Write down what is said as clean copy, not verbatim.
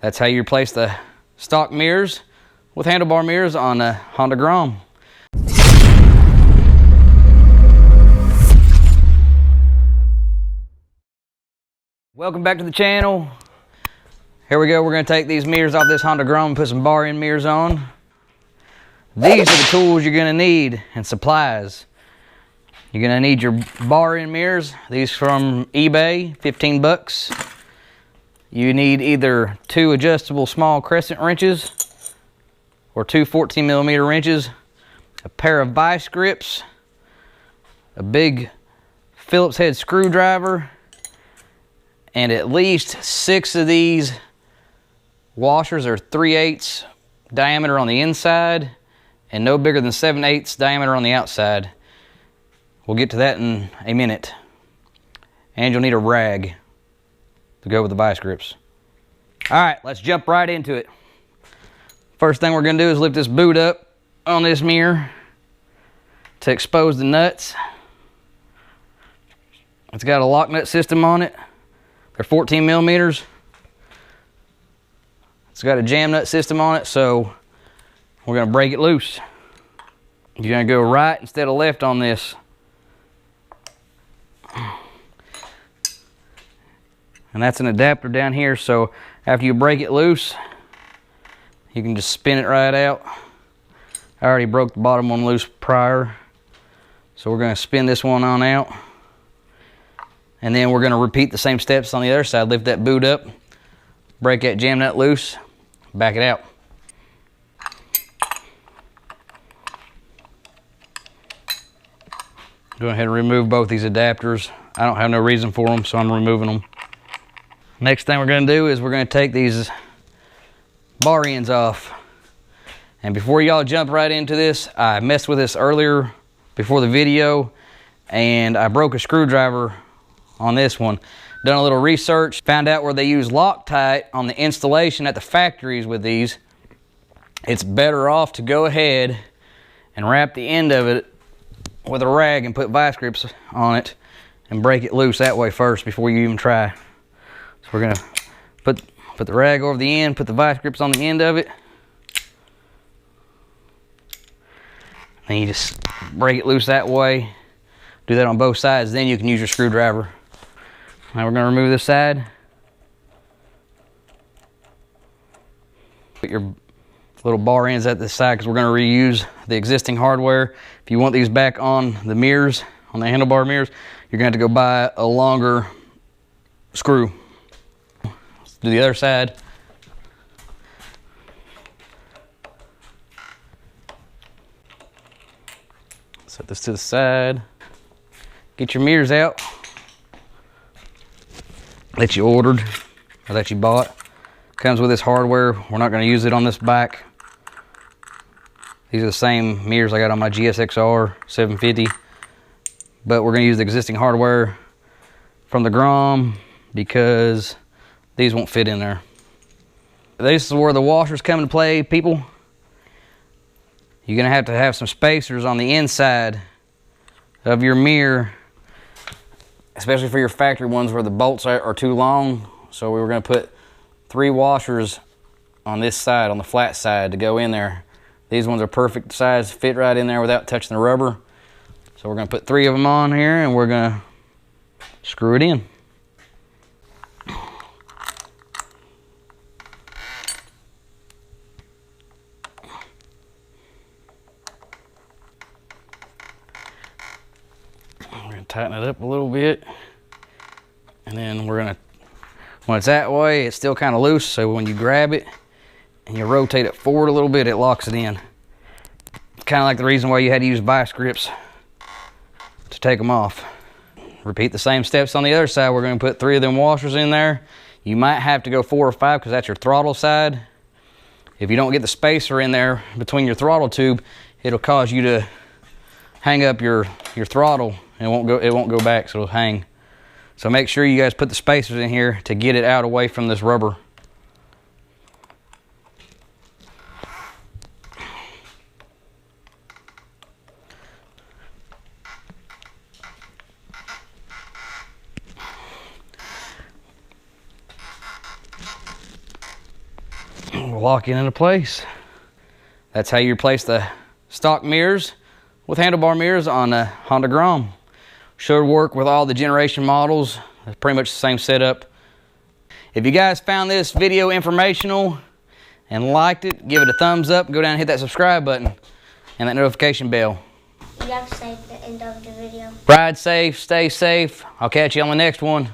That's how you replace the stock mirrors with handlebar mirrors on a Honda Grom. Welcome back to the channel. Here we go. We're going to take these mirrors off this Honda Grom and put some bar end mirrors on. These are the tools you're going to need and supplies. You're going to need your bar end mirrors. These from eBay, 15 bucks. You need either 2 adjustable small crescent wrenches or 2 14mm wrenches, a pair of vice grips, a big Phillips head screwdriver, and at least 6 of these washers are 3/8 diameter on the inside and no bigger than 7/8 diameter on the outside. We'll get to that in a minute. And you'll need a rag to go with the vice grips. All right, let's jump right into it. First thing we're gonna do is lift this boot up on this mirror to expose the nuts. It's got a lock nut system on it. They're 14mm. It's got a jam nut system on it, so we're gonna break it loose. You're gonna go right instead of left on this. And that's an adapter down here, so after you break it loose, you can just spin it right out. I already broke the bottom one loose prior, so we're gonna spin this one on out. And then we're gonna repeat the same steps on the other side. Lift that boot up, break that jam nut loose, back it out. Go ahead and remove both these adapters. I don't have no reason for them, so I'm removing them. Next thing we're gonna do is we're gonna take these bar ends off. And before y'all jump right into this, I messed with this earlier before the video, and I broke a screwdriver on this one. Done a little research, found out where they use Loctite on the installation at the factories with these. It's better off to go ahead and wrap the end of it with a rag and put vice grips on it and break it loose that way first before you even try. So we're gonna put the rag over the end, put the vice grips on the end of it. Then you just break it loose that way. Do that on both sides, then you can use your screwdriver. Now we're gonna remove this side. Put your little bar ends at this side because we're gonna reuse the existing hardware. If you want these back on the mirrors, on the handlebar mirrors, you're gonna have to go buy a longer screw. Let's do the other side. Set this to the side. Get your mirrors out that you ordered or that you bought. Comes with this hardware. We're not going to use it on this bike. These are the same mirrors I got on my GSXR 750, but we're going to use the existing hardware from the Grom because these won't fit in there. This is where the washers come into play, people. You're going to have some spacers on the inside of your mirror, especially for your factory ones where the bolts are too long. So we were going to put 3 washers on this side, on the flat side, to go in there. These ones are perfect size, fit right in there without touching the rubber. So we're going to put 3 of them on here and we're going to screw it in. We're going to tighten it up a little bit. And then we're going to, when it's that way, it's still kind of loose, so when you grab it and you rotate it forward a little bit, it locks it in. It's kind of like the reason why you had to use vice grips to take them off. Repeat the same steps on the other side. We're going to put 3 of them washers in there. You might have to go 4 or 5 because that's your throttle side. If you don't get the spacer in there between your throttle tube, it'll cause you to hang up your throttle and it won't go back, so it'll hang. So make sure you guys put the spacers in here to get it out away from this rubber. will lock it into place. That's how you replace the stock mirrors with handlebar mirrors on the Honda Grom. Should work with all the generation models. It's pretty much the same setup. If you guys found this video informational and liked it, give it a thumbs up. Go down and hit that subscribe button and that notification bell. You have to say at the end of the video. Ride safe, stay safe. I'll catch you on the next one.